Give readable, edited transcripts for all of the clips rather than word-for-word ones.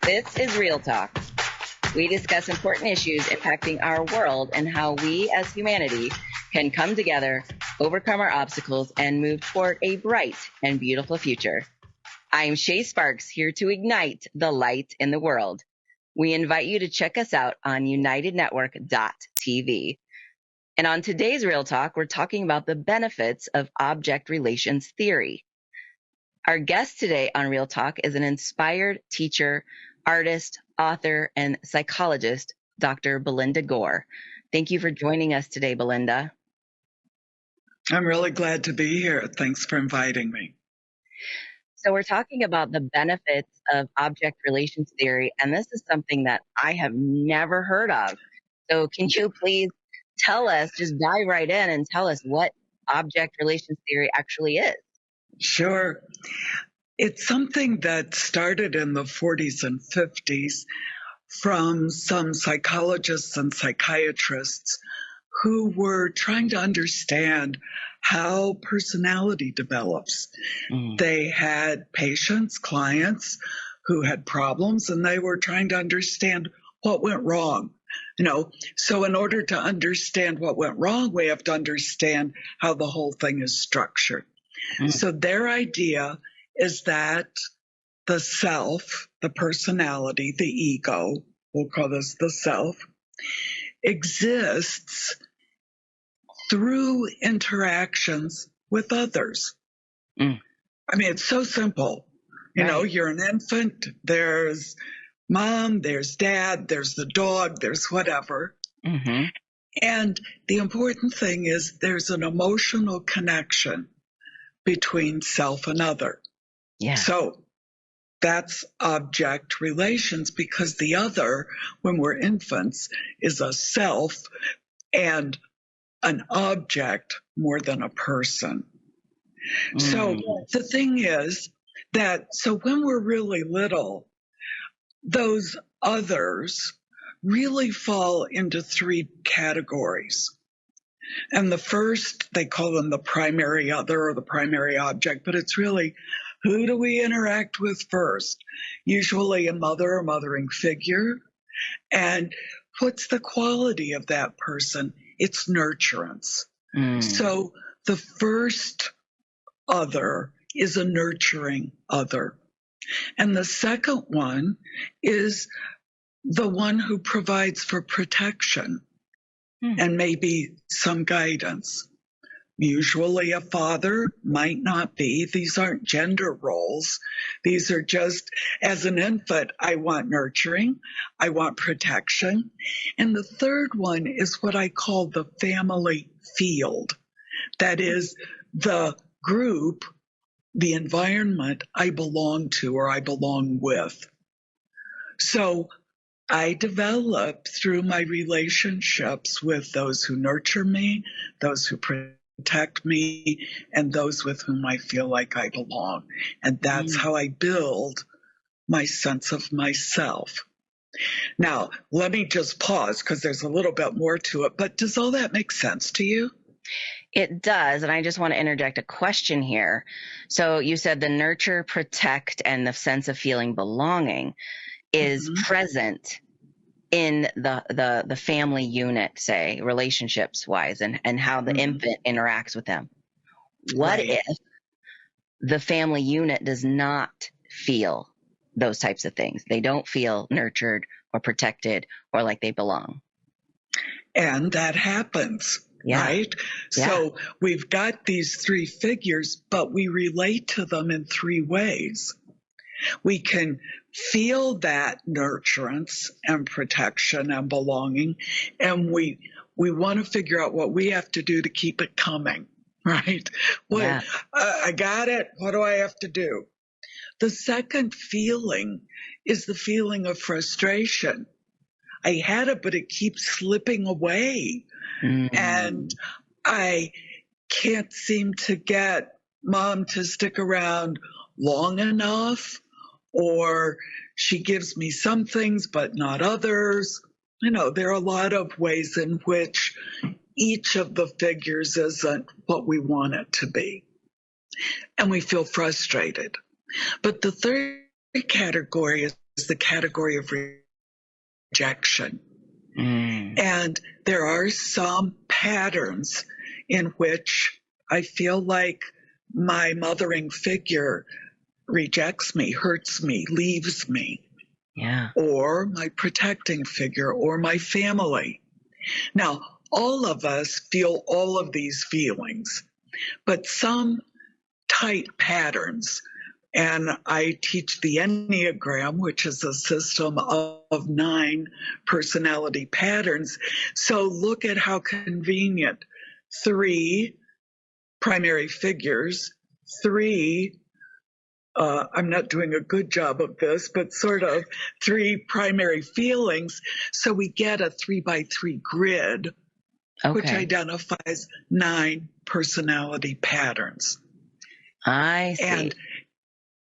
This is Real Talk. We discuss important issues impacting our world and how we as humanity can come together, overcome our obstacles, and move toward a bright and beautiful future. I'm Shay Sparks, here to ignite the light in the world. We invite you to check us out on unitednetwork.tv. And on today's Real Talk, we're talking about the benefits of object relations theory. Our guest today on Real Talk is an inspired teacher, artist, author, and psychologist, Dr. Belinda Gore. Thank you for joining us today, Belinda. I'm really glad to be here. Thanks for inviting me. So we're talking about the benefits of object relations theory, and this is something that I have never heard of. So can you please tell us, just dive right in and tell us what object relations theory actually is? Sure. It's something that started in the 40s and 50s from some psychologists and psychiatrists who were trying to understand how personality develops. They had patients, clients who had problems, and they were trying to understand what went wrong. So in order to understand what went wrong, we have to understand how the whole thing is structured. So their idea is that the self, the personality, the ego, we'll call this the self, exists through interactions with others. I mean, it's so simple. You're an infant, there's mom, there's dad, there's the dog, there's whatever. And the important thing is there's an emotional connection between self and other. So that's object relations, because the other, when we're infants, is a self and an object more than a person. So the thing is that, so when we're really little, those others really fall into three categories. And the first, they call them the primary other or the primary object, but it's really, who do we interact with first? Usually a mother or mothering figure. And what's the quality of that person? It's nurturance. So the first other is a nurturing other. And the second one is the one who provides for protection and maybe some guidance. Usually a father, might not be. These aren't gender roles. These are just, as an infant, I want nurturing, I want protection. And the third one is what I call the family field. That is the group, the environment I belong to or I belong with. So I develop through my relationships with those who nurture me, those who protect me, and those with whom I feel like I belong. And that's how I build my sense of myself. Now, let me just pause because there's a little bit more to it, but does all that make sense to you? It does. And I just want to interject a question here. So you said the nurture, protect, and the sense of feeling belonging is present in the family unit, say, relationships wise, and how the infant interacts with them. What if the family unit does not feel those types of things? They don't feel nurtured or protected or like they belong. And that happens. Right? So we've got these three figures, but we relate to them in three ways. We can feel that nurturance and protection and belonging, and we want to figure out what we have to do to keep it coming, right? I got it. What do I have to do? The second feeling is the feeling of frustration. I had it, but it keeps slipping away. And I can't seem to get mom to stick around long enough, or she gives me some things, but not others. There are a lot of ways in which each of the figures isn't what we want it to be. And we feel frustrated. But the third category is the category of rejection. And there are some patterns in which I feel like my mothering figure rejects me, hurts me, leaves me. Yeah. Or my protecting figure or my family. Now, all of us feel all of these feelings, but some tight patterns. And I teach the Enneagram, which is a system of 9 personality patterns. So look at how convenient 3 primary figures, 3 I'm not doing a good job of this, but sort of 3 primary feelings. So we get a 3x3 grid, which identifies 9 personality patterns. I see. And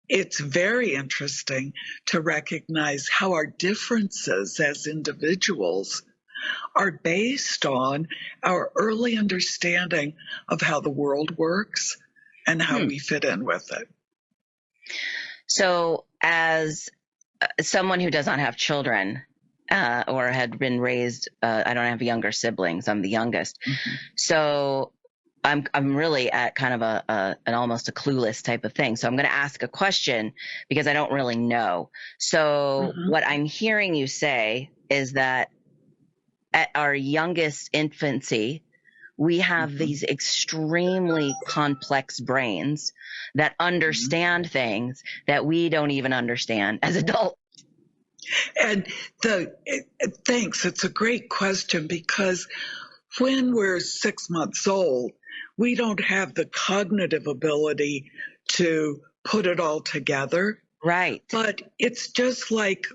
it's very interesting to recognize how our differences as individuals are based on our early understanding of how the world works and how we fit in with it. So as someone who does not have children or had been raised, I don't have younger siblings. I'm the youngest. So I'm really at kind of an almost a clueless type of thing. So I'm going to ask a question because I don't really know. So what I'm hearing you say is that at our youngest infancy, we have these extremely complex brains that understand things that we don't even understand as adults. And thanks. It's a great question because when we're 6 months old, we don't have the cognitive ability to put it all together. Right. But it's just like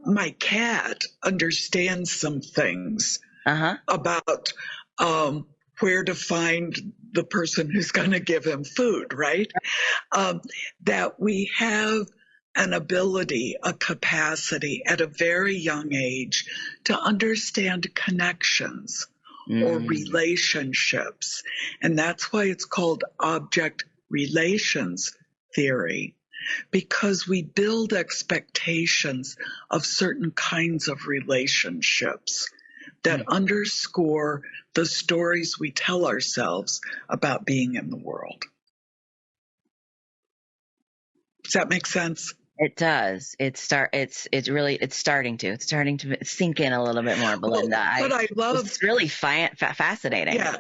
my cat understands some things about where to find the person who's going to give him food, right? That we have an ability, a capacity at a very young age to understand connections or relationships. And that's why it's called object relations theory, because we build expectations of certain kinds of relationships that underscore the stories we tell ourselves about being in the world. Does that make sense? It does. It's starting to sink in a little bit more, Belinda. But I love it's really fascinating. Yeah,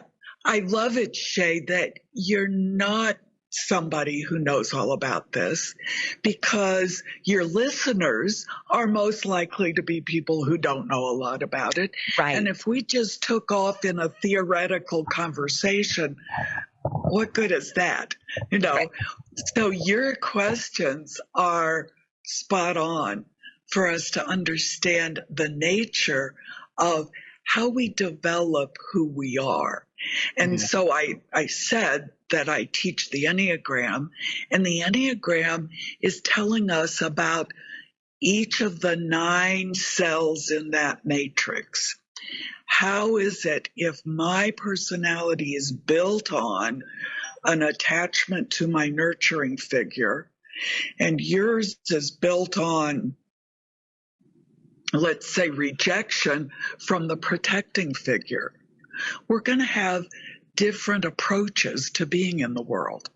I love it, Shay, that you're not somebody who knows all about this, because your listeners are most likely to be people who don't know a lot about it. Right. And if we just took off in a theoretical conversation, what good is that? Right. So your questions are spot on for us to understand the nature of how we develop who we are. And so I said that I teach the Enneagram, and the Enneagram is telling us about each of the 9 cells in that matrix. How is it if my personality is built on an attachment to my nurturing figure, and yours is built on, let's say, rejection from the protecting figure? We're going to have different approaches to being in the world.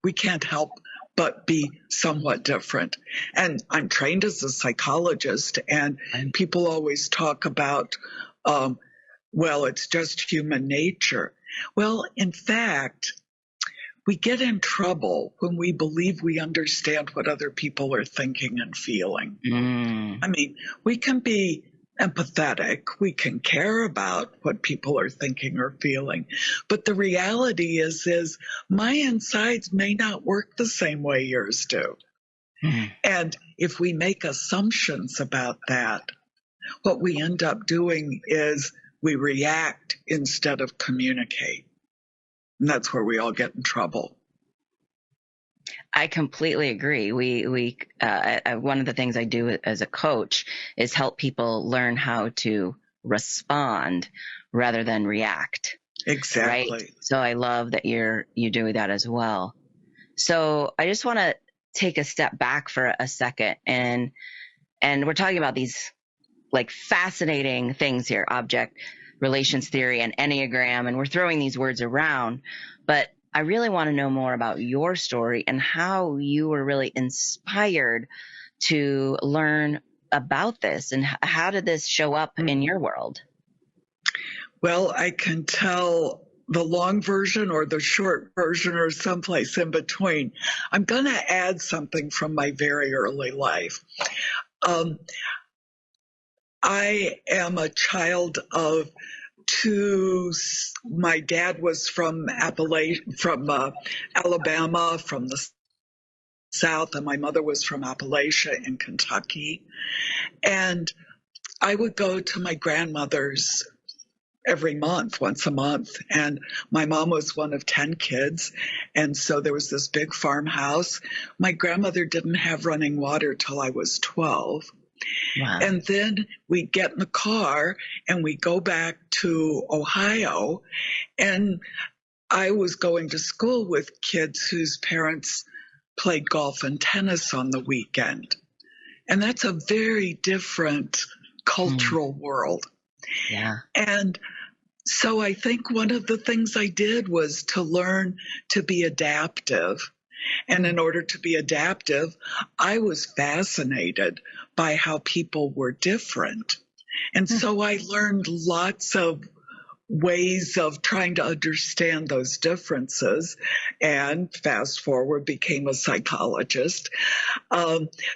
We can't help but be somewhat different. And I'm trained as a psychologist, and people always talk about, well, it's just human nature. Well, in fact, we get in trouble when we believe we understand what other people are thinking and feeling. I mean, we can be empathetic, we can care about what people are thinking or feeling, but the reality is my insides may not work the same way yours do. And if we make assumptions about that, what we end up doing is we react instead of communicate. And that's where we all get in trouble. I completely agree. One of the things I do as a coach is help people learn how to respond rather than react. Exactly. Right? So I love that you do that as well. So I just want to take a step back for a second and And we're talking about these like fascinating things here, object relations theory and Enneagram, and we're throwing these words around, but I really want to know more about your story and how you were really inspired to learn about this, and how did this show up in your world? Well, I can tell the long version or the short version or someplace in between. I'm going to add something from my very early life. I am a child of two. My dad was from Alabama, from the South, and my mother was from Appalachia in Kentucky. And I would go to my grandmother's every month, once a month. And my mom was one of 10 kids. And so there was this big farmhouse. My grandmother didn't have running water till I was 12. Wow. And then we get in the car and we go back to Ohio. And I was going to school with kids whose parents played golf and tennis on the weekend. And that's a very different cultural world. Yeah. And so I think one of the things I did was to learn to be adaptive. And in order to be adaptive, I was fascinated by how people were different. And so I learned lots of ways of trying to understand those differences, and fast forward, became a psychologist.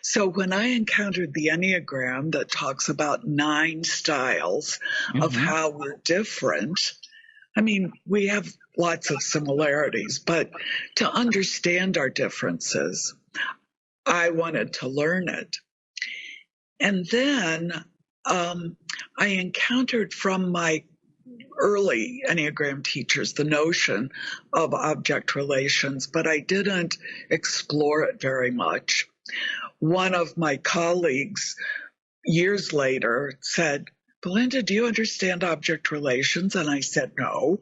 So when I encountered the Enneagram that talks about 9 styles of how we're different, I mean, we have lots of similarities, but to understand our differences, I wanted to learn it. And then I encountered from my early Enneagram teachers the notion of object relations, but I didn't explore it very much. One of my colleagues years later said, "Belinda, do you understand object relations?" And I said, "No."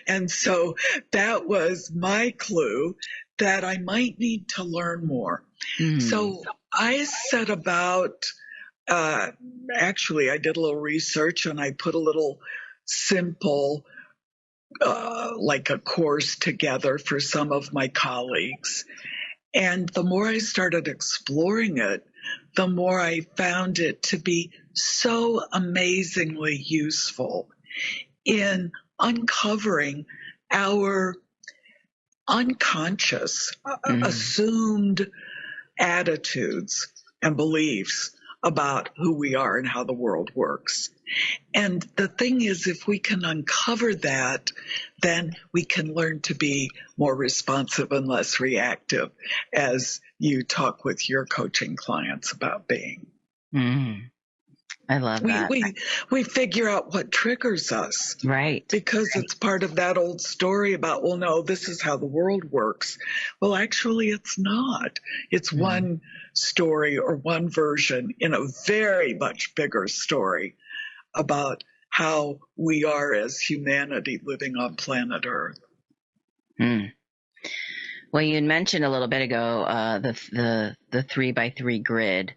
And so that was my clue that I might need to learn more. So I set about, actually, I did a little research and I put a little simple, like a course together for some of my colleagues. And the more I started exploring it, the more I found it to be so amazingly useful in uncovering our unconscious, assumed attitudes and beliefs about who we are and how the world works. And the thing is, if we can uncover that, then we can learn to be more responsive and less reactive, as you talk with your coaching clients about being. I love that. We figure out what triggers us. Right. Because it's part of that old story about, well, no, this is how the world works. Well, actually, it's not. It's one story or one version in a very much bigger story about how we are as humanity living on planet Earth. Well, you mentioned a little bit ago the 3x3 grid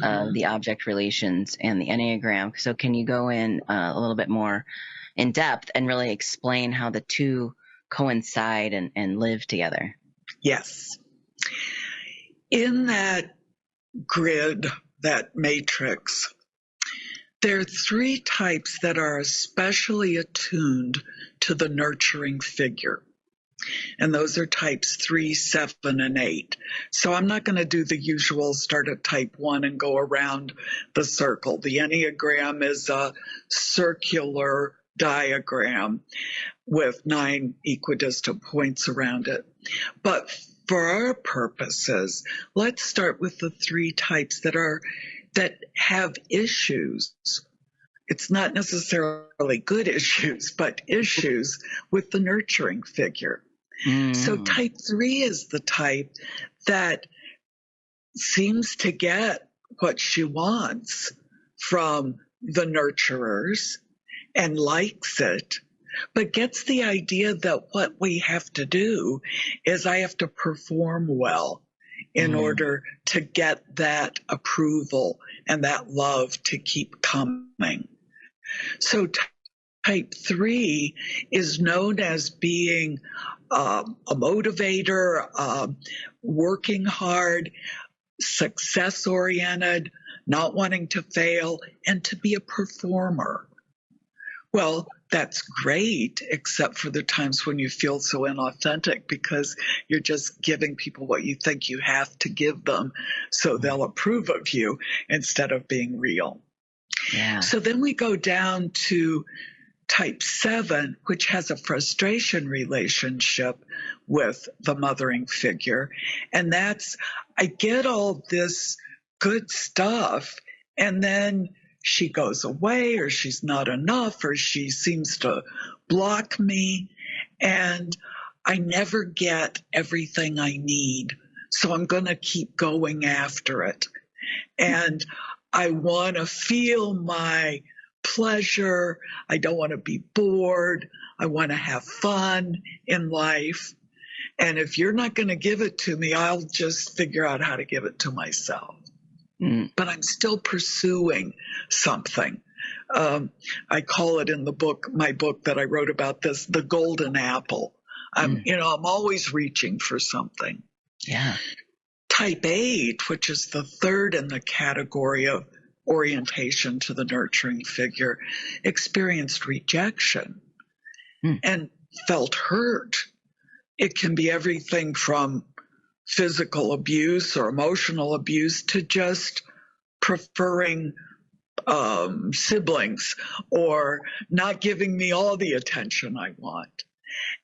of the object relations and the Enneagram. So can you go in a little bit more in depth and really explain how the two coincide and live together? Yes. In that grid, that matrix, there are 3 types that are especially attuned to the nurturing figure. And those are types 3, 7, and 8. So I'm not going to do the usual start at type 1 and go around the circle. The Enneagram is a circular diagram with 9 equidistant points around it. But for our purposes, let's start with the 3 types that have issues. It's not necessarily good issues, but issues with the nurturing figure. So type 3 is the type that seems to get what she wants from the nurturers and likes it, but gets the idea that what we have to do is I have to perform well in order to get that approval and that love to keep coming. So type 3 is known as being a motivator, working hard, success-oriented, not wanting to fail, and to be a performer. Well, that's great, except for the times when you feel so inauthentic because you're just giving people what you think you have to give them so they'll approve of you instead of being real. Yeah. So then we go down to type 7, which has a frustration relationship with the mothering figure. And that's, I get all this good stuff, and then she goes away, or she's not enough, or she seems to block me, and I never get everything I need. So I'm going to keep going after it. And I want to feel my pleasure. I don't want to be bored. I want to have fun in life. And if you're not going to give it to me, I'll just figure out how to give it to myself. But I'm still pursuing something. I call it in the book, my book that I wrote about this, the golden apple. I'm always reaching for something. Yeah. Type 8, which is the third in the category of orientation to the nurturing figure, experienced rejection and felt hurt. It can be everything from physical abuse or emotional abuse to just preferring siblings or not giving me all the attention I want.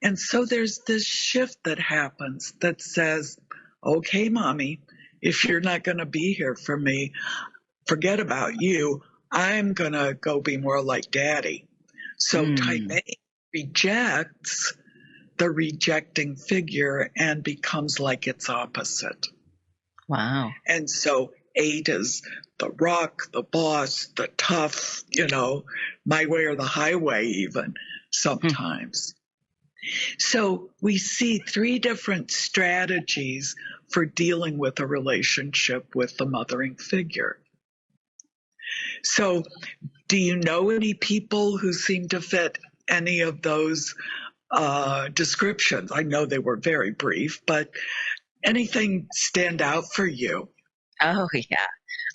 And so there's this shift that happens that says, okay, mommy, if you're not going to be here for me, forget about you. I'm going to go be more like daddy. So type 8 rejects the rejecting figure and becomes like its opposite. Wow. And so 8 is the rock, the boss, the tough, my way or the highway even sometimes. So we see 3 different strategies for dealing with a relationship with the mothering figure. So do you know any people who seem to fit any of those descriptions? I know they were very brief, but anything stand out for you? Oh, yeah.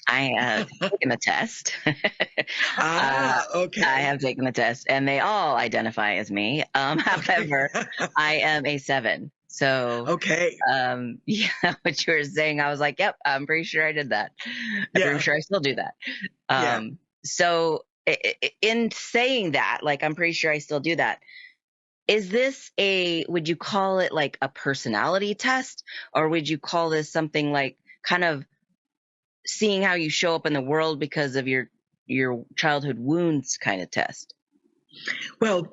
I have taken the test. Okay. I have taken the test, and they all identify as me. However, I am a 7. So, okay. What you were saying, I was like, yep, I'm pretty sure I did that. I'm pretty sure I still do that. So in saying that, like, I'm pretty sure I still do that. Is this would you call it like a personality test, or would you call this something like kind of seeing how you show up in the world because of your childhood wounds kind of test? Well,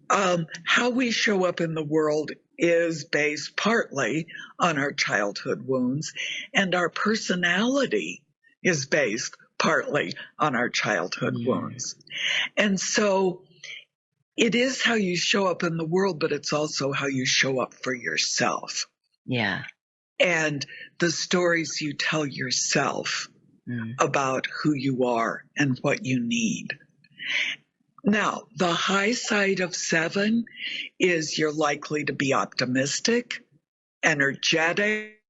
how we show up in the world is based partly on our childhood wounds, and our personality is based partly on our childhood wounds. And so it is how you show up in the world, but it's also how you show up for yourself. Yeah. And the stories you tell yourself about who you are and what you need. Now, the high side of 7 is you're likely to be optimistic, energetic,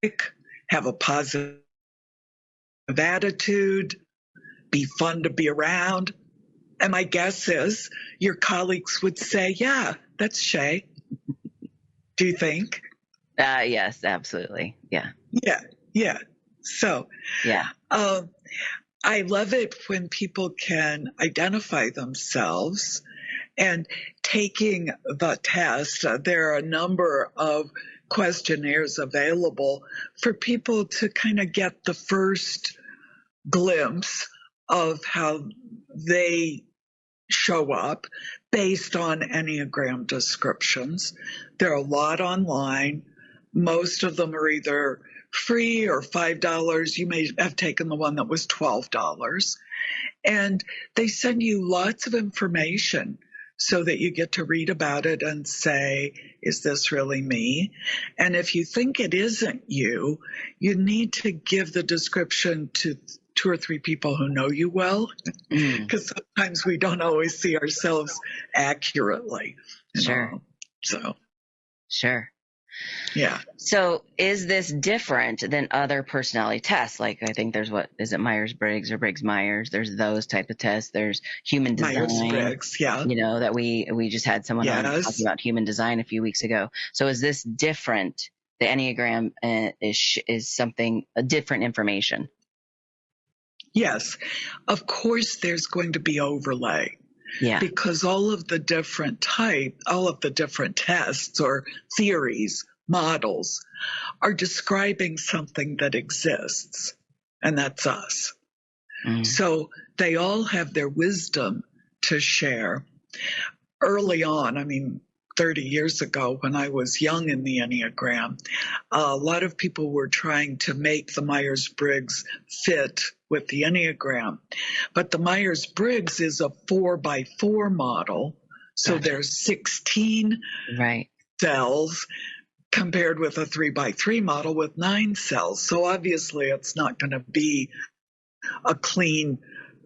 have a positive attitude, be fun to be around. And my guess is your colleagues would say, yeah, that's Shay. Do you think? Yes, absolutely. Yeah. Yeah. So, yeah. I love it when people can identify themselves. And taking the test, there are a number of questionnaires available for people to kind of get the first glimpse of how they show up based on Enneagram descriptions. There are a lot online. Most of them are either free or $5. You may have taken the one that was $12. And they send you lots of information so that you get to read about it and say, is this really me? And if you think it isn't you, you need to give the description to 2 or 3 people who know you well, because sometimes we don't always see ourselves accurately. Sure. So. Sure. Yeah. So is this different than other personality tests? Like, I think there's Myers-Briggs or Briggs-Myers? There's those type of tests. There's human design. Myers-Briggs, yeah. That we just had someone on talking about human design a few weeks ago. So is this different? The Enneagram is something, a different information. Yes. Of course, there's going to be overlay. Yeah. Because all of the different tests or theories, models, are describing something that exists, and that's us. So they all have their wisdom to share. Early on, 30 years ago, when I was young in the Enneagram, a lot of people were trying to make the Myers-Briggs fit with the Enneagram. But the Myers-Briggs is a 4x4 model. So there's 16 cells compared with a 3x3 model with 9 cells. So obviously it's not going to be a clean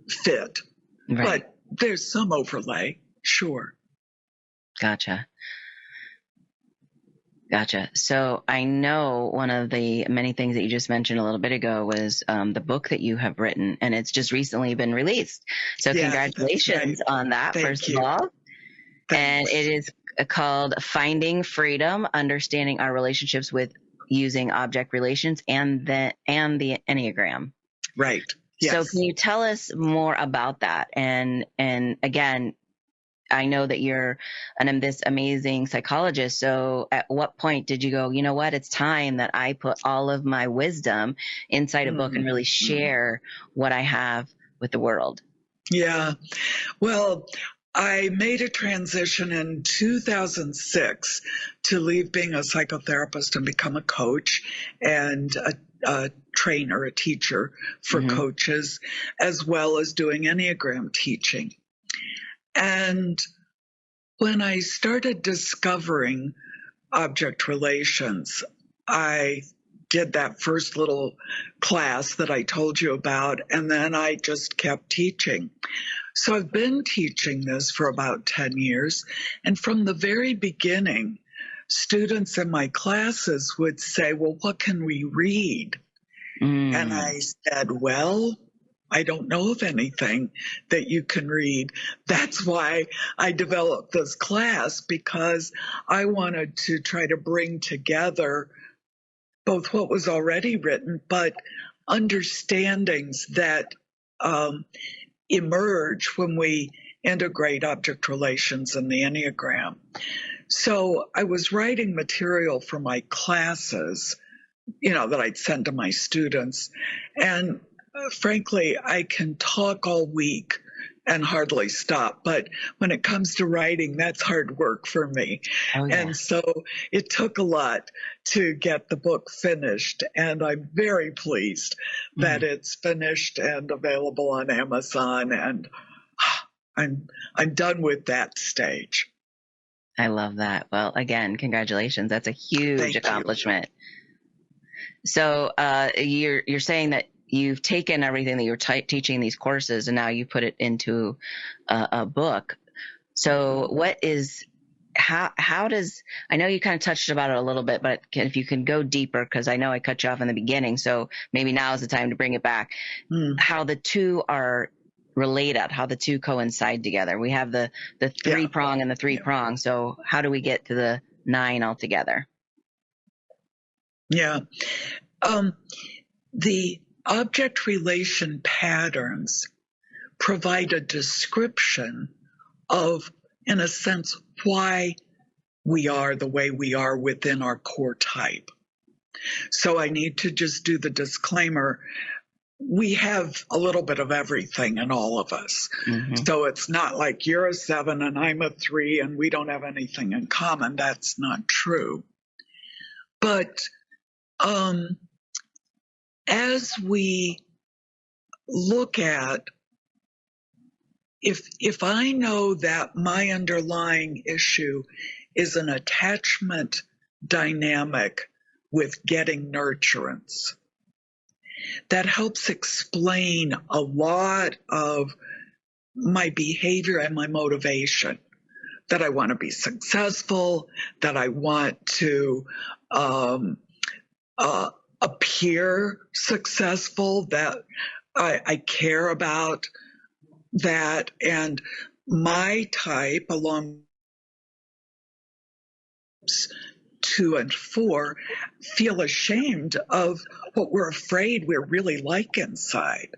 fit. Right. But there's some overlay, sure. Gotcha. So I know one of the many things that you just mentioned a little bit ago was the book that you have written, and it's just recently been released. So congratulations on that, first of all. And it is called Finding Freedom, Understanding Our Relationships with Using Object Relations and the Enneagram. Right. Yes. So can you tell us more about that? And again, I know that you're this amazing psychologist. So at what point did you go, you know what, it's time that I put all of my wisdom inside a book and really share what I have with the world? Yeah. Well, I made a transition in 2006 to leave being a psychotherapist and become a coach and a trainer, a teacher for coaches, as well as doing Enneagram teaching. And when I started discovering object relations, I did that first little class that I told you about, and then I just kept teaching. So I've been teaching this for about 10 years, and from the very beginning, students in my classes would say, well, what can we read? And I said, well, I don't know of anything that you can read. That's why I developed this class, because I wanted to try to bring together both what was already written, but understandings that emerge when we integrate object relations in the Enneagram. So I was writing material for my classes, that I'd send to my students. And frankly, I can talk all week and hardly stop. But when it comes to writing, that's hard work for me. Oh, yeah. And so it took a lot to get the book finished. And I'm very pleased that it's finished and available on Amazon. And I'm done with that stage. I love that. Well, again, congratulations. That's a huge accomplishment. So you're saying that you've taken everything that you're teaching these courses and now you put it into a book. So how does, I know you kind of touched about it a little bit, but if you can go deeper, because I know I cut you off in the beginning, so maybe now is the time to bring it back, how the two are related, how the two coincide together. We have the 3-prong and the 3-prong. So how do we get to the 9 altogether? Yeah. The object relation patterns provide a description of, in a sense, why we are the way we are within our core type. So I need to just do the disclaimer. We have a little bit of everything in all of us. So it's not like you're a 7 and I'm a 3 and we don't have anything in common. That's not true. But as we look at if I know that my underlying issue is an attachment dynamic with getting nurturance, that helps explain a lot of my behavior and my motivation. That I want to be successful, that I want to appear successful, that I care about that. And my type, along 2 and 4, feel ashamed of what we're afraid we're really like inside.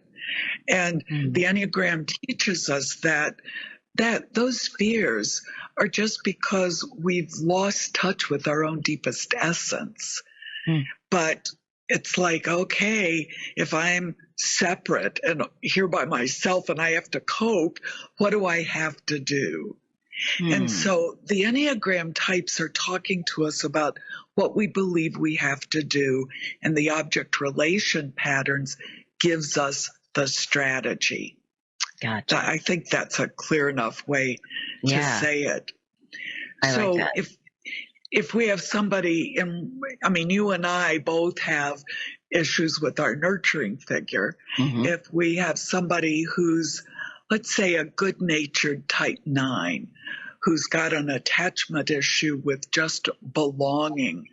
And the Enneagram teaches us that those fears are just because we've lost touch with our own deepest essence. But it's like, okay, if I'm separate and here by myself and I have to cope, what do I have to do? And so the Enneagram types are talking to us about what we believe we have to do, and the object relation patterns gives us the strategy. Gotcha. I think that's a clear enough way to say it. So like if we have somebody you and I both have issues with our nurturing figure. If we have somebody who's, let's say, a good-natured type 9, who's got an attachment issue with just belonging.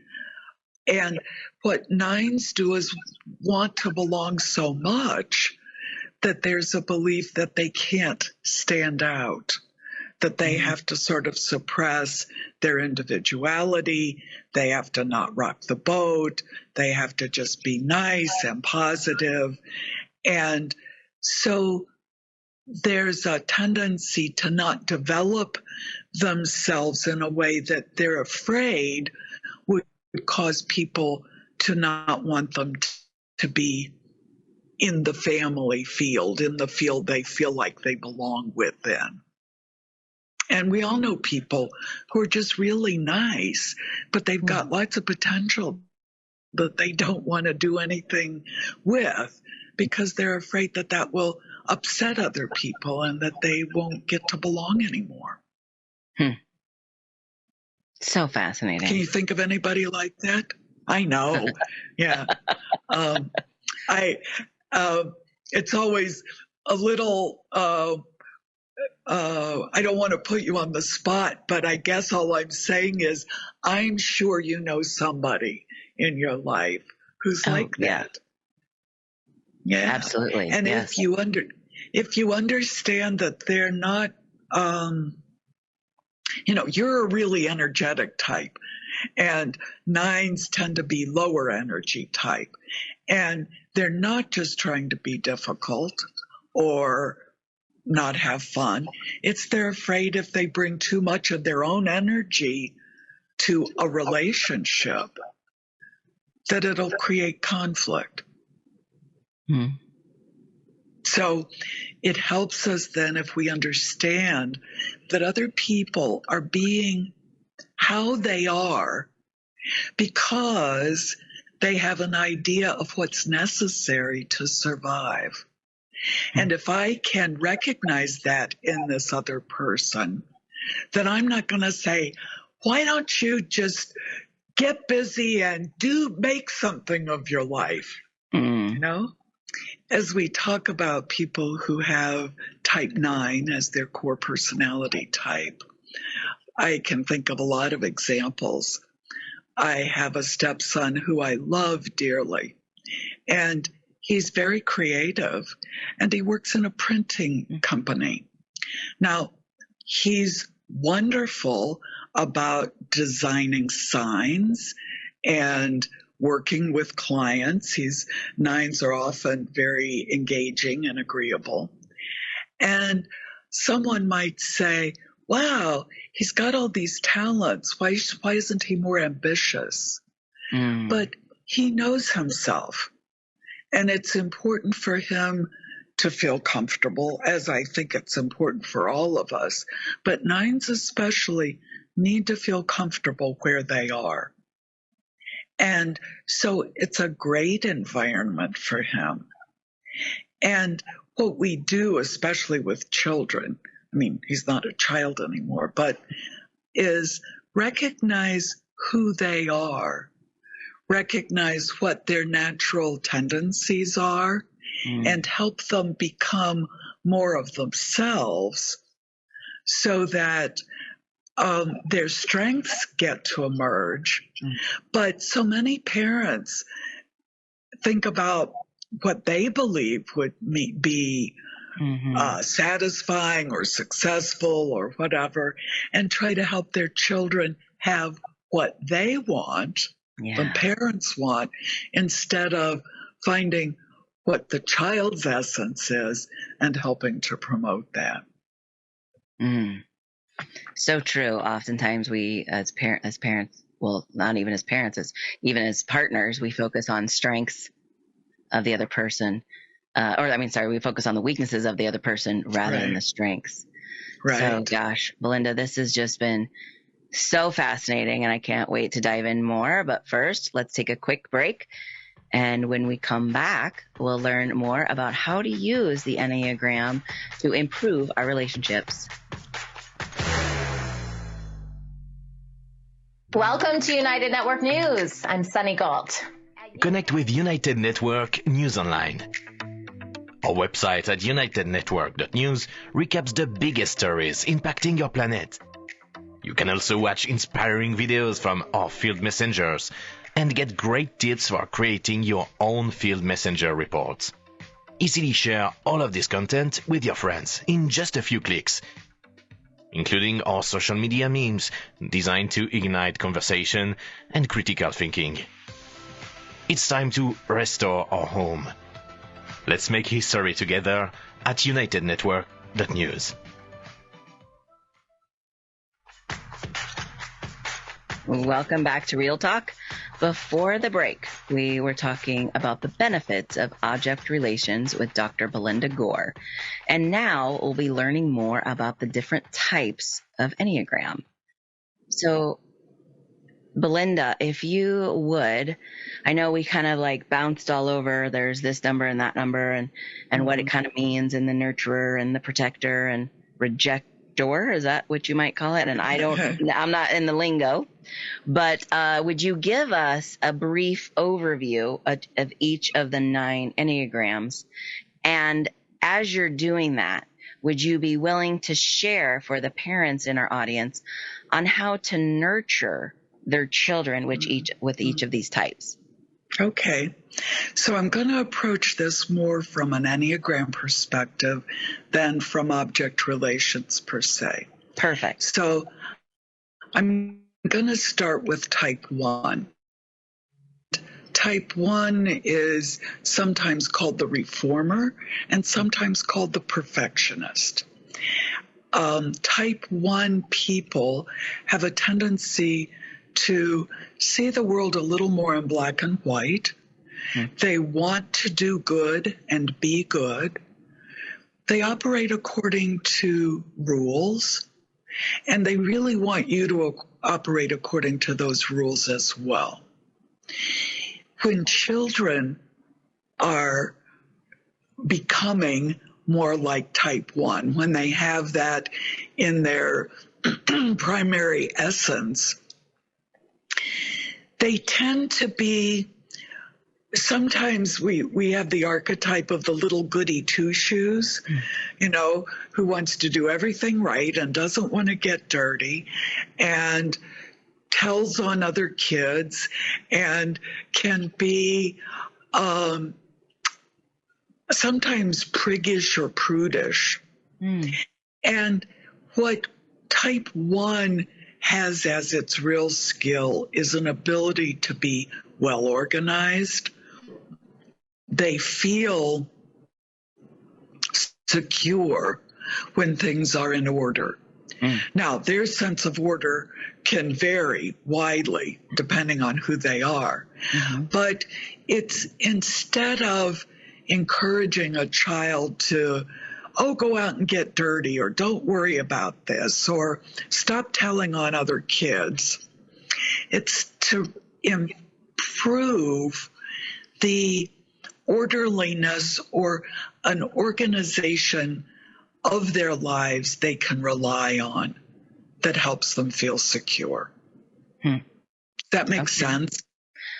And what 9s do is want to belong so much that there's a belief that they can't stand out, that they have to sort of suppress their individuality, they have to not rock the boat, they have to just be nice and positive. And so there's a tendency to not develop themselves in a way that they're afraid would cause people to not want them to be in the family field, in the field they feel like they belong within. And we all know people who are just really nice, but they've got lots of potential that they don't want to do anything with because they're afraid that that will upset other people and that they won't get to belong anymore. So fascinating. Can you think of anybody like that? I know. Yeah. It's always a little, I don't want to put you on the spot, but I guess all I'm saying is I'm sure you know somebody in your life who's like that. Yeah. Absolutely. And if you understand that they're not, you're a really energetic type, and 9s tend to be lower energy type. And they're not just trying to be difficult or not have fun. It's they're afraid if they bring too much of their own energy to a relationship that it'll create conflict. So it helps us then if we understand that other people are being how they are because they have an idea of what's necessary to survive. And if I can recognize that in this other person, then I'm not going to say, why don't you just get busy and make something of your life? As we talk about people who have type 9 as their core personality type, I can think of a lot of examples. I have a stepson who I love dearly, and he's very creative, and he works in a printing company. Now, he's wonderful about designing signs and working with clients. 9s are often very engaging and agreeable. And someone might say, wow, he's got all these talents. Why isn't he more ambitious? But he knows himself. And it's important for him to feel comfortable, as I think it's important for all of us. But 9s especially need to feel comfortable where they are. And so it's a great environment for him. And what we do, especially with children, I mean, he's not a child anymore, but is recognize who they are, recognize what their natural tendencies are, and help them become more of themselves so that their strengths get to emerge. But so many parents think about what they believe would be satisfying or successful or whatever, and try to help their children have what they want, the parents want, instead of finding what the child's essence is and helping to promote that. So true. Oftentimes we, as parents, well, not even as parents, even as partners, we focus on strengths of the other person. We focus on the weaknesses of the other person rather than the strengths. Right. So gosh, Belinda, this has just been so fascinating and I can't wait to dive in more. But first, let's take a quick break. And when we come back, we'll learn more about how to use the Enneagram to improve our relationships. Welcome to United Network News. I'm Sunny Galt. Connect with United Network News Online. Our website at unitednetwork.news recaps the biggest stories impacting your planet. You can also watch inspiring videos from our field messengers and get great tips for creating your own field messenger reports. Easily share all of this content with your friends in just a few clicks, including our social media memes designed to ignite conversation and critical thinking. It's time to restore our home. Let's make history together at unitednetwork.news. Welcome back to Real Talk. Before the break, we were talking about the benefits of object relations with Dr. Belinda Gore. And now we'll be learning more about the different types of Enneagram. So, Belinda, if you would, I know we kind of like bounced all over. There's this number and that number and what it kind of means, and the nurturer and the protector and rejector. Is that what you might call it? And I'm not in the lingo, but would you give us a brief overview of each of the 9 Enneagrams? And as you're doing that, would you be willing to share for the parents in our audience on how to nurture their children with each of these types? Okay. So I'm going to approach this more from an Enneagram perspective than from object relations per se. Perfect. So I'm going to start with type 1. Type 1 is sometimes called the reformer and sometimes called the perfectionist. Type 1 people have a tendency to see the world a little more in black and white. They want to do good and be good. They operate according to rules, and they really want you to operate according to those rules as well. When children are becoming more like type 1, when they have that in their primary essence, they tend to be, sometimes we have the archetype of the little goody two-shoes, who wants to do everything right and doesn't want to get dirty and tells on other kids and can be sometimes priggish or prudish. And what type 1 has as its real skill is an ability to be well organized. They feel secure when things are in order. Now, their sense of order can vary widely depending on who they are. But it's, instead of encouraging a child to, go out and get dirty, or don't worry about this, or stop telling on other kids, it's to improve the orderliness or an organization of their lives they can rely on that helps them feel secure. That makes sense.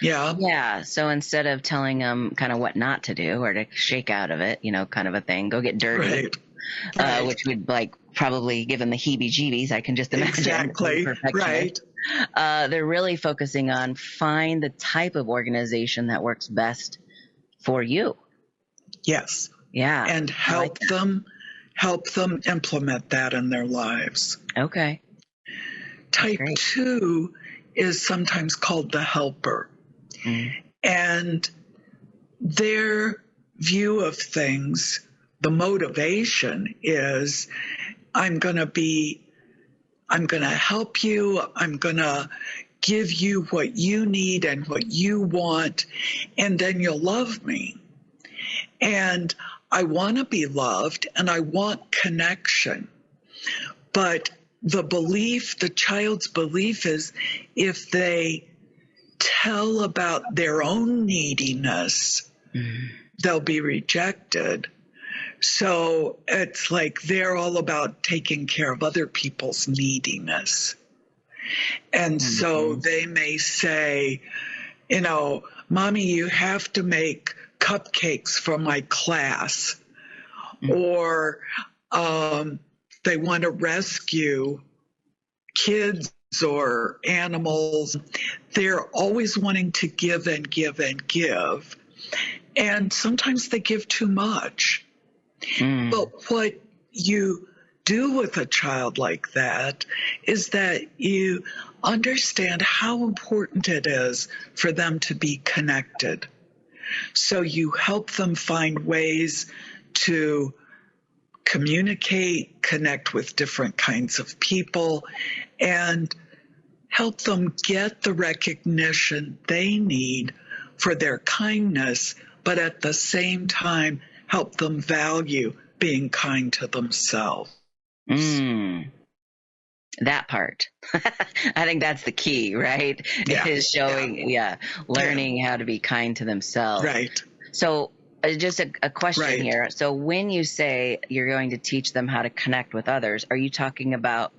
Yeah. Yeah. So instead of telling them kind of what not to do or to shake out of it, kind of a thing, go get dirty, which would probably give them the heebie-jeebies. I can just imagine. Exactly. Right. They're really focusing on find the type of organization that works best for you. Yes. Yeah. And help them implement that in their lives. Okay. Type 2 is sometimes called the helper. And their view of things, the motivation is, I'm going to help you. I'm going to give you what you need and what you want, and then you'll love me. And I want to be loved and I want connection. But the child's belief is if they tell about their own neediness, they'll be rejected. So it's like they're all about taking care of other people's neediness. And so they may say, Mommy, you have to make cupcakes for my class. Or they want to rescue kids or animals. They're always wanting to give and give and give. And sometimes they give too much. But what you do with a child like that is that you understand how important it is for them to be connected. So you help them find ways to communicate, connect with different kinds of people, and help them get the recognition they need for their kindness, but at the same time, help them value being kind to themselves. That part. I think that's the key, right? Yeah. Is showing, learning how to be kind to themselves. Right. So just a question here. So when you say you're going to teach them how to connect with others, are you talking about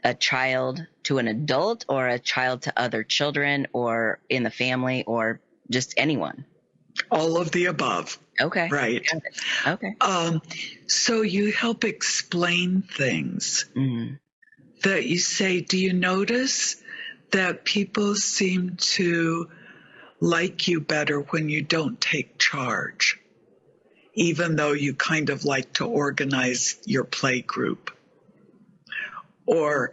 a child to an adult or a child to other children or in the family or just anyone? All of the above. Okay. Right. Okay. So you help explain things that you say, do you notice that people seem to like you better when you don't take charge, even though you kind of like to organize your play group? Or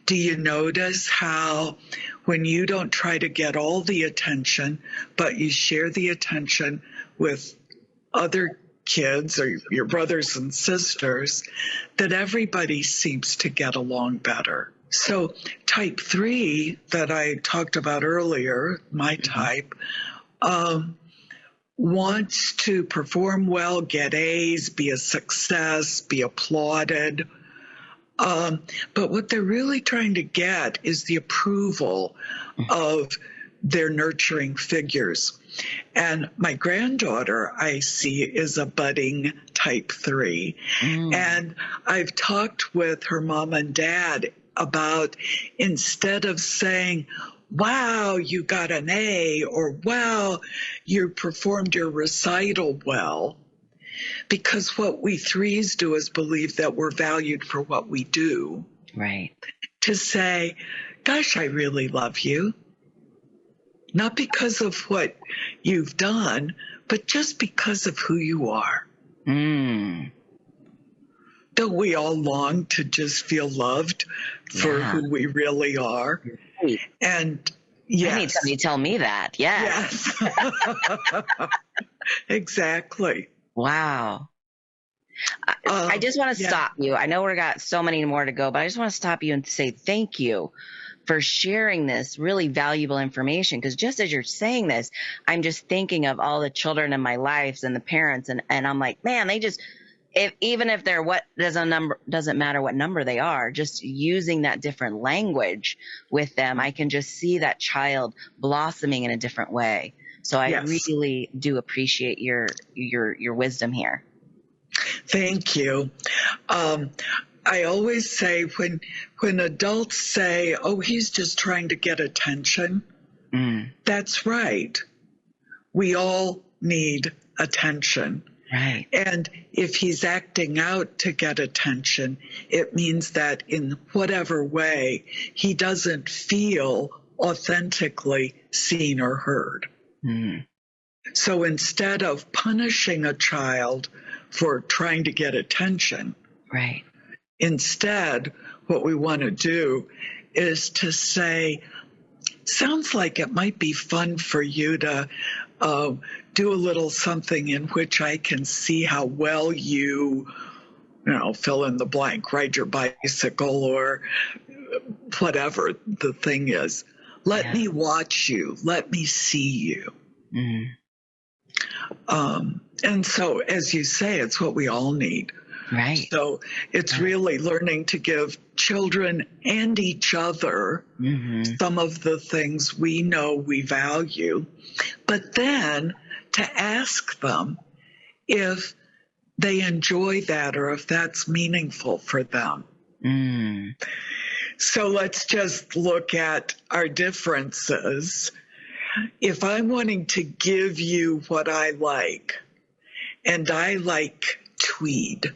do you notice how when you don't try to get all the attention, but you share the attention with other kids or your brothers and sisters, that everybody seems to get along better? So type 3 that I talked about earlier, my type, wants to perform well, get A's, be a success, be applauded. But what they're really trying to get is the approval of their nurturing figures. And my granddaughter, I see, is a budding type 3. And I've talked with her mom and dad about, instead of saying, wow, you got an A, or wow, you performed your recital well, because what we 3s do is believe that we're valued for what we do. Right. To say, gosh, I really love you. Not because of what you've done, but just because of who you are. Don't we all long to just feel loved for who we really are? Right. And I need somebody to tell me that. Yes. Exactly. Wow. I just want to stop you. I know we've got so many more to go, but I just want to stop you and say thank you for sharing this really valuable information. Because just as you're saying this, I'm just thinking of all the children in my lives and the parents, and I'm like, man, they just, even if they're doesn't matter what number they are, just using that different language with them, I can just see that child blossoming in a different way. So I Yes. really do appreciate your wisdom here. Thank you. I always say when adults say, "Oh, he's just trying to get attention," that's right. We all need attention. Right. And if he's acting out to get attention, it means that in whatever way, he doesn't feel authentically seen or heard. So instead of punishing a child for trying to get attention, right, instead, what we want to do is to say, sounds like it might be fun for you to do a little something in which I can see how well you fill in the blank, ride your bicycle or whatever the thing is. Let me watch you. Let me see you. And so, as you say, it's what we all need. Right. So it's really learning to give children and each other some of the things we know we value, but then to ask them if they enjoy that or if that's meaningful for them. So let's just look at our differences. If I'm wanting to give you what I like, and I like tweed,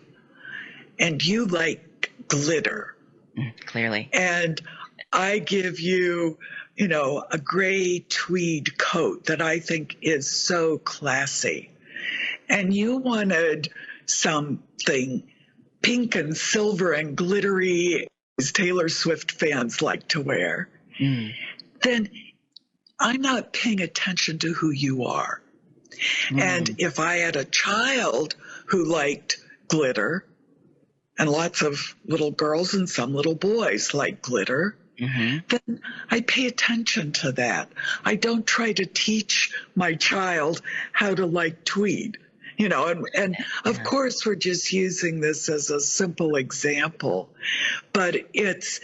and you like glitter. Clearly. And I give you, a gray tweed coat that I think is so classy. And you wanted something pink and silver and glittery, as Taylor Swift fans like to wear. Then I'm not paying attention to who you are. And if I had a child who liked glitter, and lots of little girls and some little boys like glitter, then I pay attention to that. I don't try to teach my child how to like tweed, and of course we're just using this as a simple example, but it's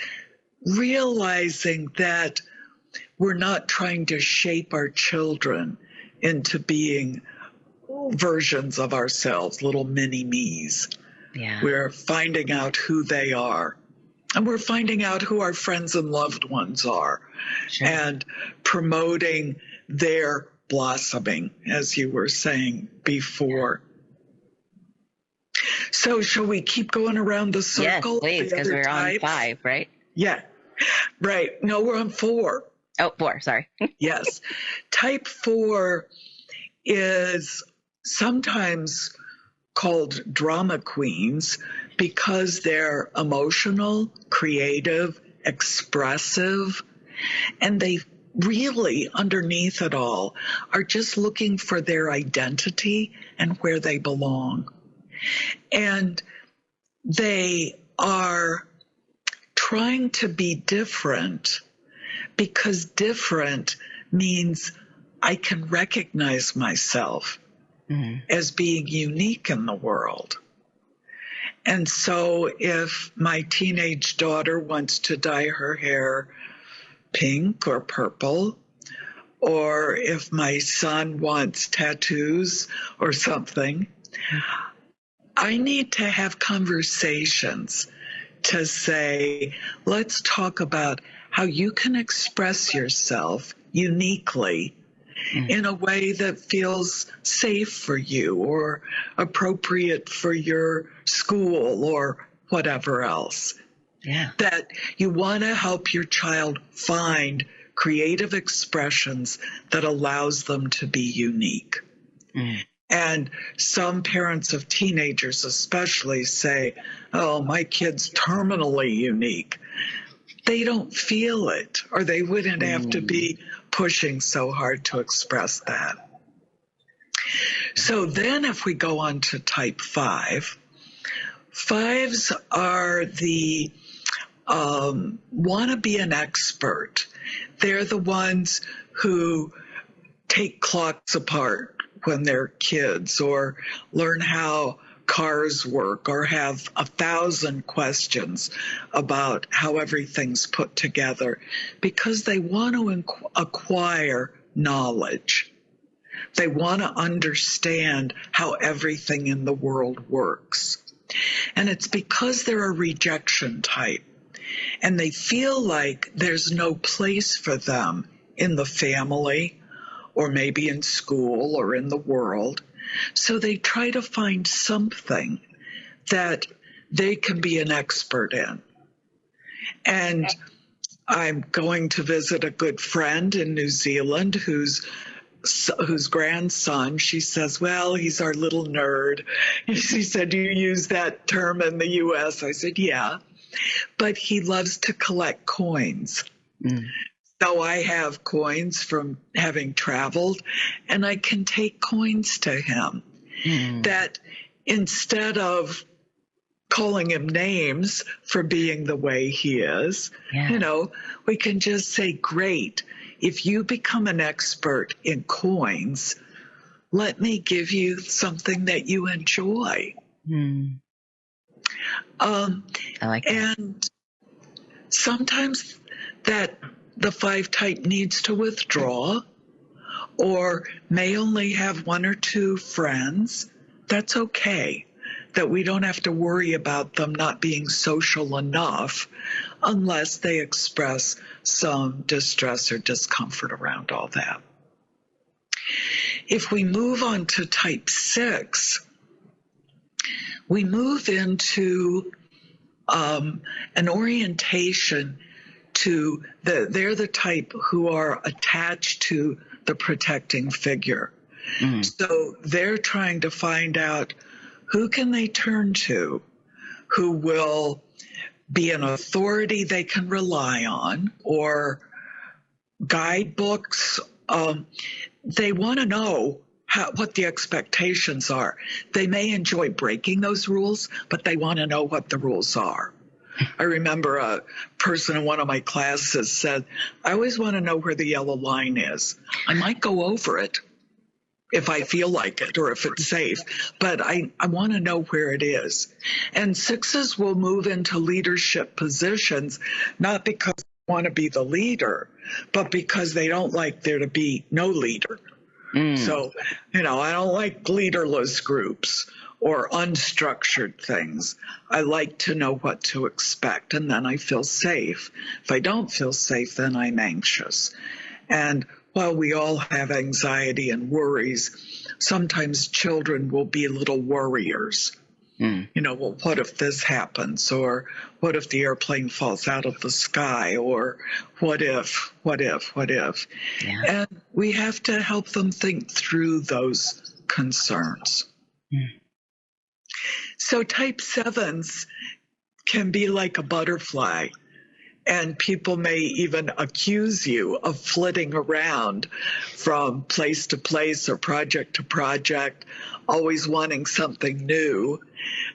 realizing that we're not trying to shape our children into being versions of ourselves, little mini me's. We're finding out who they are. And we're finding out who our friends and loved ones are. And promoting their blossoming, as you were saying before. So shall we keep going around the circle? Yes, please, because we're on 5, right? Yeah, right. No, we're on 4. Oh, 4, sorry. Yes. Type 4 is sometimes called drama queens because they're emotional, creative, expressive, and they really, underneath it all, are just looking for their identity and where they belong. And they are trying to be different because different means I can recognize myself as being unique in the world. And so if my teenage daughter wants to dye her hair pink or purple, or if my son wants tattoos or something, I need to have conversations to say, let's talk about how you can express yourself uniquely in a way that feels safe for you or appropriate for your school or whatever else. That you want to help your child find creative expressions that allows them to be unique. And some parents of teenagers especially say, oh, my kid's terminally unique. They don't feel it, or they wouldn't have to be pushing so hard to express that. So then if we go on to type 5, 5s are the want to be an expert. They're the ones who take clocks apart when they're kids or learn how cars work or have 1,000 questions about how everything's put together because they want to acquire knowledge. They want to understand how everything in the world works. And it's because they're a rejection type and they feel like there's no place for them in the family or maybe in school or in the world. So they try to find something that they can be an expert in. And I'm going to visit a good friend in New Zealand whose grandson, she says, well, he's our little nerd. And she said, do you use that term in the U.S.? I said, yeah. But he loves to collect coins. So I have coins from having traveled, and I can take coins to him that instead of calling him names for being the way he is, we can just say, great, if you become an expert in coins, let me give you something that you enjoy. I like that. And sometimes that the 5 type needs to withdraw or may only have 1 or 2 friends. That's okay. That we don't have to worry about them not being social enough unless they express some distress or discomfort around all that. If we move on to type 6, we move into an orientation to they're the type who are attached to the protecting figure. So they're trying to find out who can they turn to, who will be an authority they can rely on, or guidebooks. They want to know what the expectations are. They may enjoy breaking those rules, but they want to know what the rules are. I remember a person in one of my classes said, I always want to know where the yellow line is. I might go over it if I feel like it or if it's safe, but I want to know where it is. And 6s will move into leadership positions, not because they want to be the leader, but because they don't like there to be no leader. So, I don't like leaderless groups or unstructured things. I like to know what to expect, and then I feel safe. If I don't feel safe, then I'm anxious. And while we all have anxiety and worries, sometimes children will be little worriers. Well, what if this happens? Or what if the airplane falls out of the sky? Or what if? Yeah. And we have to help them think through those concerns. So type 7s can be like a butterfly. And people may even accuse you of flitting around from place to place or project to project, always wanting something new.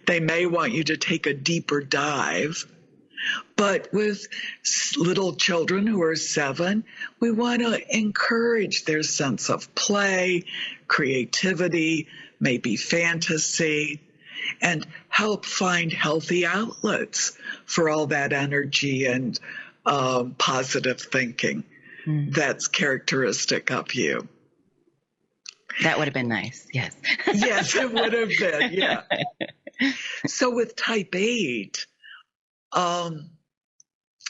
They may want you to take a deeper dive. But with little children who are 7, we want to encourage their sense of play, creativity, maybe fantasy, and help find healthy outlets for all that energy and positive thinking that's characteristic of you. That would have been nice, yes. Yes, it would have been, yeah. So with type 8,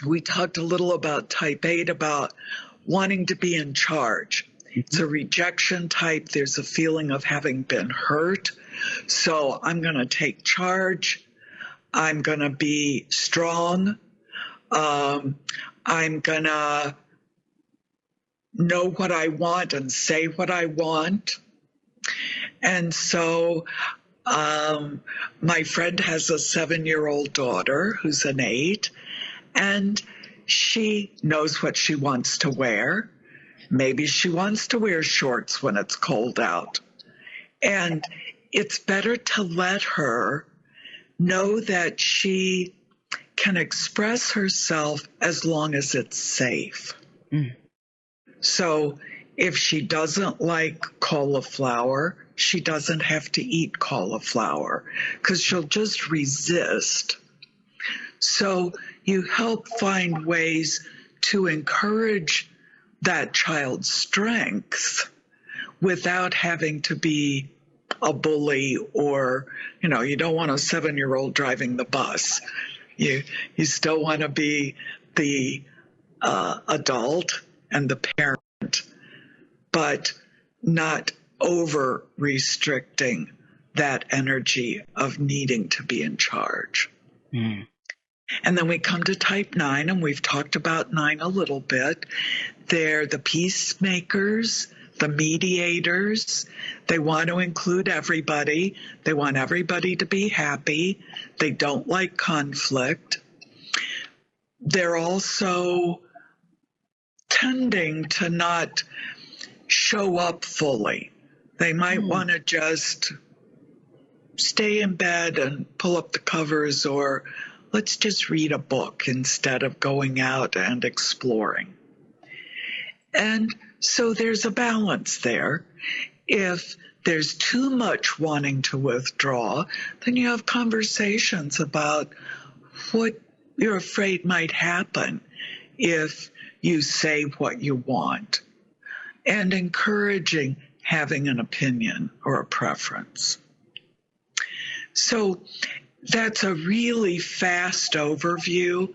we talked a little about type 8, about wanting to be in charge. It's a rejection type. There's a feeling of having been hurt. So I'm going to take charge. I'm going to be strong. I'm going to know what I want and say what I want. And so my friend has a 7-year-old daughter who's an 8, and she knows what she wants to wear. Maybe she wants to wear shorts when it's cold out. And it's better to let her know that she can express herself as long as it's safe. So if she doesn't like cauliflower, she doesn't have to eat cauliflower because she'll just resist. So you help find ways to encourage that child's strengths without having to be a bully, or, you don't want a 7-year-old driving the bus. You still want to be the adult and the parent, but not over restricting that energy of needing to be in charge. Mm. And then we come to type 9, and we've talked about 9 a little bit. They're the peacemakers, the mediators. They want to include everybody. They want everybody to be happy. They don't like conflict. They're also tending to not show up fully. They might want to just stay in bed and pull up the covers, or let's just read a book instead of going out and exploring. And so there's a balance there. If there's too much wanting to withdraw, then you have conversations about what you're afraid might happen if you say what you want, and encouraging having an opinion or a preference. So that's a really fast overview,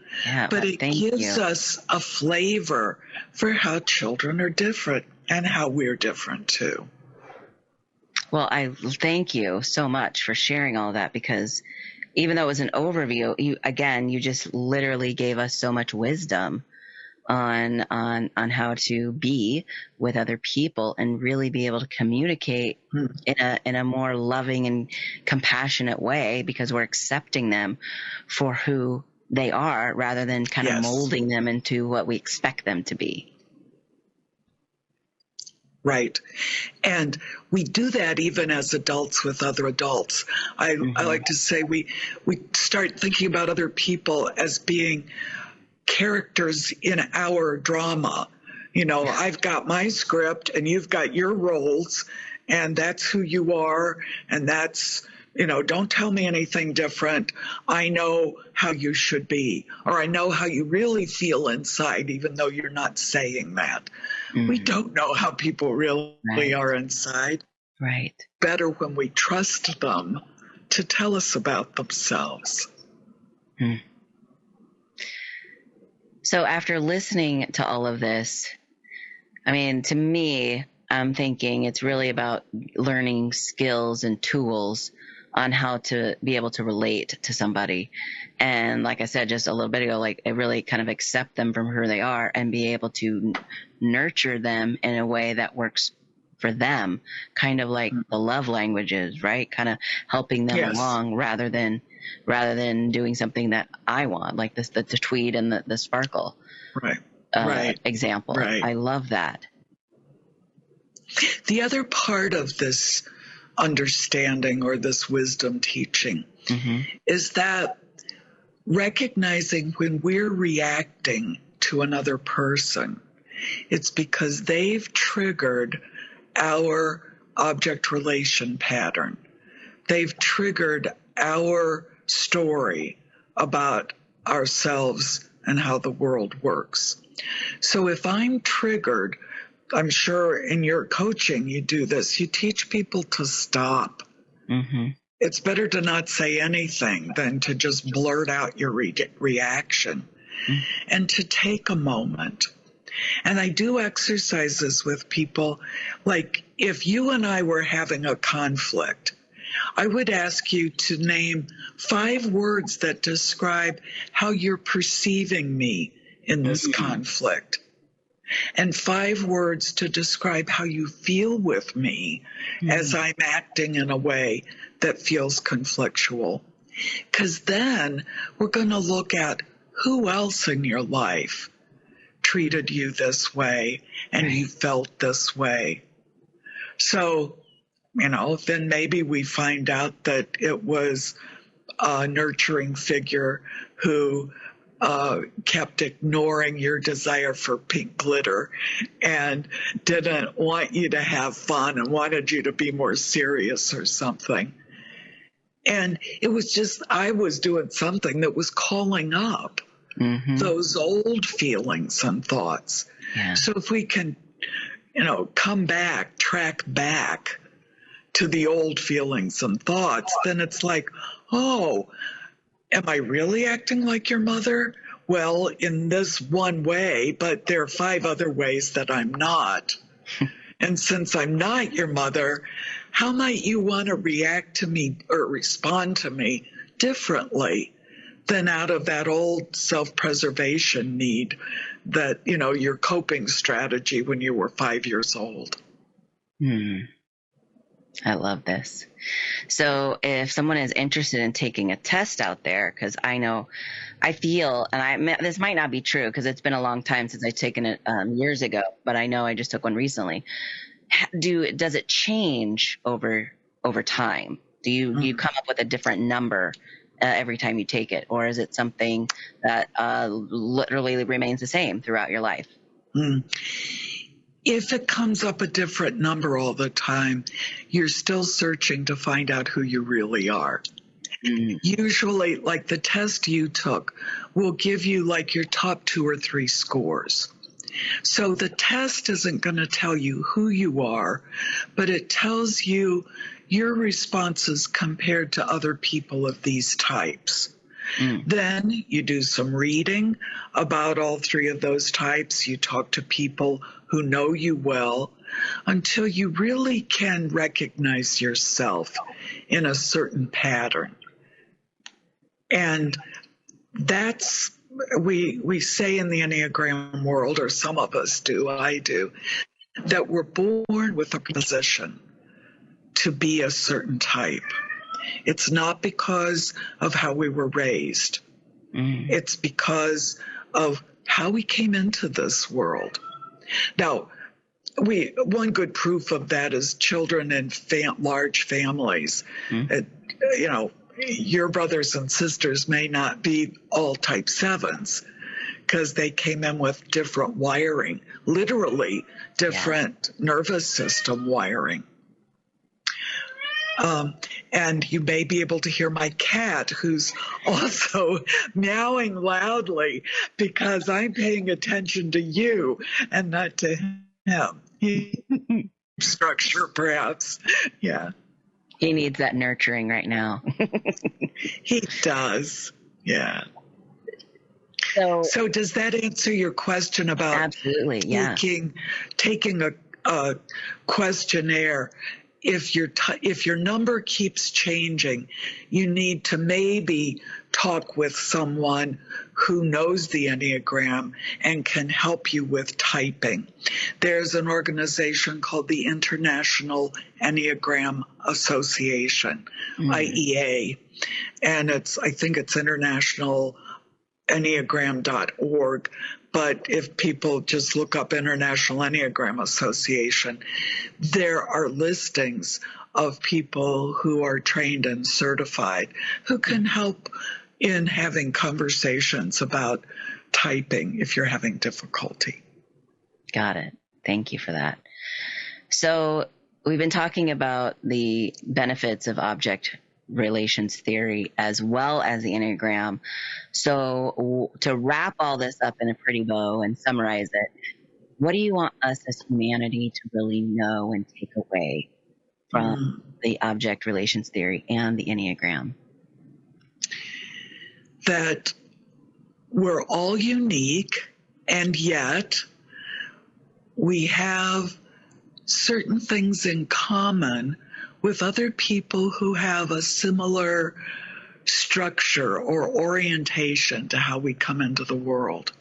but it gives us a flavor for how children are different and how we're different too. Well, I thank you so much for sharing all that, because even though it was an overview, you just literally gave us so much wisdom on how to be with other people and really be able to communicate in a more loving and compassionate way, because we're accepting them for who they are rather than kind of molding them into what we expect them to be. Right. And we do that even as adults with other adults. I like to say we start thinking about other people as being characters in our drama. I've got my script and you've got your roles, and that's who you are, and that's, don't tell me anything different. I know how you should be, or I know how you really feel inside, even though you're not saying that. We don't know how people really are inside. Right. Better when we trust them to tell us about themselves. So after listening to all of this, to me, I'm thinking it's really about learning skills and tools on how to be able to relate to somebody. And like I said just a little bit ago, really kind of accept them from who they are and be able to nurture them in a way that works for them, kind of like the love languages, right? Kind of helping them along rather than doing something that I want, like the tweed and the sparkle example. Right. I love that. The other part of this understanding or this wisdom teaching is that recognizing when we're reacting to another person, it's because they've triggered our object relation pattern. They've triggered our story about ourselves and how the world works. So if I'm triggered, I'm sure in your coaching you do this, you teach people to stop. It's better to not say anything than to just blurt out your reaction, and to take a moment. And I do exercises with people, like if you and I were having a conflict, I would ask you to name 5 words that describe how you're perceiving me in this conflict, and 5 words to describe how you feel with me as I'm acting in a way that feels conflictual. Because then we're going to look at who else in your life treated you this way and you felt this way. So, then maybe we find out that it was a nurturing figure who kept ignoring your desire for pink glitter and didn't want you to have fun and wanted you to be more serious or something. And it was just, I was doing something that was calling up those old feelings and thoughts. Yeah. So if we can come back, track back to the old feelings and thoughts, then it's like, oh, am I really acting like your mother? Well, in this one way, but there are 5 other ways that I'm not. And since I'm not your mother, how might you want to react to me or respond to me differently than out of that old self-preservation need that, your coping strategy when you were 5 years old? I love this. So if someone is interested in taking a test out there, because I feel, and this might not be true because it's been a long time since I've taken it years ago, but I know I just took one recently. Does it change over time? Do you come up with a different number every time you take it, or is it something that literally remains the same throughout your life? If it comes up a different number all the time, you're still searching to find out who you really are. Usually, like the test you took will give you like your top 2 or 3 scores. So the test isn't going to tell you who you are, but it tells you your responses compared to other people of these types. Then you do some reading about all 3 of those types. You talk to people who know you well until you really can recognize yourself in a certain pattern. And that's, we say in the Enneagram world, or some of us do, I do, that we're born with a position to be a certain type. It's not because of how we were raised. It's because of how we came into this world. Now, one good proof of that is children in large families. Your brothers and sisters may not be all type 7s because they came in with different wiring, literally different nervous system wiring. And you may be able to hear my cat, who's also meowing loudly because I'm paying attention to you and not to him. Structure, perhaps. Yeah. He needs that nurturing right now. He does. Yeah. So does that answer your question about absolutely, taking a questionnaire? If your number keeps changing, you need to maybe talk with someone who knows the Enneagram and can help you with typing. There's an organization called the International Enneagram Association, IEA, and I think it's internationalenneagram.org. But if people just look up International Enneagram Association, there are listings of people who are trained and certified who can help in having conversations about typing if you're having difficulty. Got it. Thank you for that. So we've been talking about the benefits of object relations theory as well as the Enneagram. So to wrap all this up in a pretty bow and summarize it, what do you want us as humanity to really know and take away from the object relations theory and the Enneagram? That we're all unique, and yet we have certain things in common with other people who have a similar structure or orientation to how we come into the world.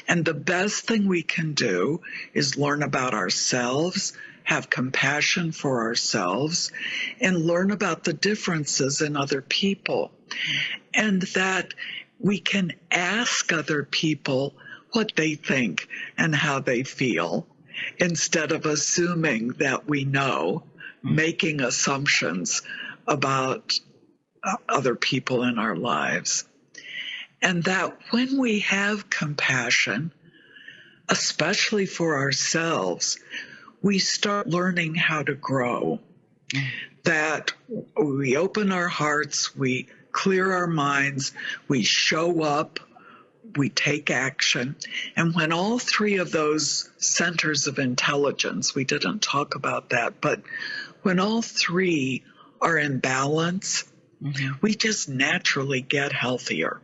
And the best thing we can do is learn about ourselves, have compassion for ourselves, and learn about the differences in other people. And that we can ask other people what they think and how they feel, instead of assuming that we know, making assumptions about other people in our lives. And that when we have compassion, especially for ourselves, we start learning how to grow. That we open our hearts, we clear our minds, we show up we take action. And when all three of those centers of intelligence, we didn't talk about that, but when all three are in balance, we just naturally get healthier.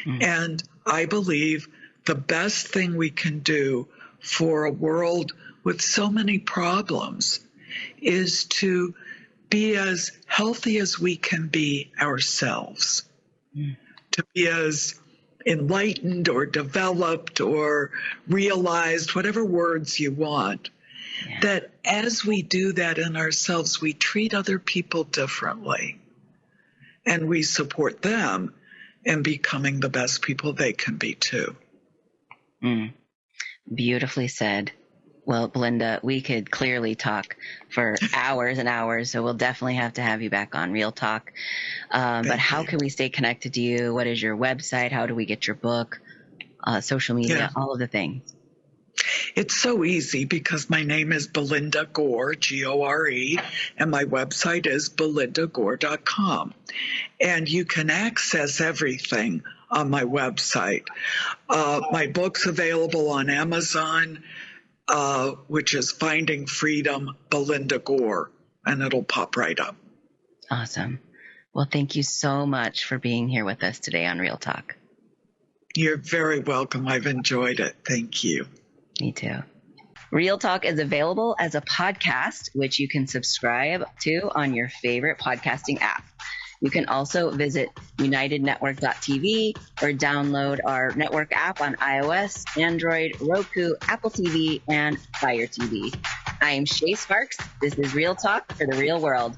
And I believe the best thing we can do for a world with so many problems is to be as healthy as we can be ourselves, to be as enlightened or developed or realized, whatever words you want, that as we do that in ourselves, we treat other people differently and we support them in becoming the best people they can be too. Beautifully said. Well, Belinda, we could clearly talk for hours and hours, so we'll definitely have to have you back on Real Talk. But how can we stay connected to you? What is your website? How do we get your book? Social media, all of the things. It's so easy because my name is Belinda Gore, Gore, and my website is belindagore.com. And you can access everything on my website. My book's available on Amazon, which is Finding Freedom, Belinda Gore, and it'll pop right up. Awesome. Well, thank you so much for being here with us today on Real Talk. You're very welcome. I've enjoyed it. Thank you. Me too. Real Talk is available as a podcast, which you can subscribe to on your favorite podcasting app. You can also visit unitednetwork.tv or download our network app on iOS, Android, Roku, Apple TV, and Fire TV. I am Shay Sparks. This is Real Talk for the real world.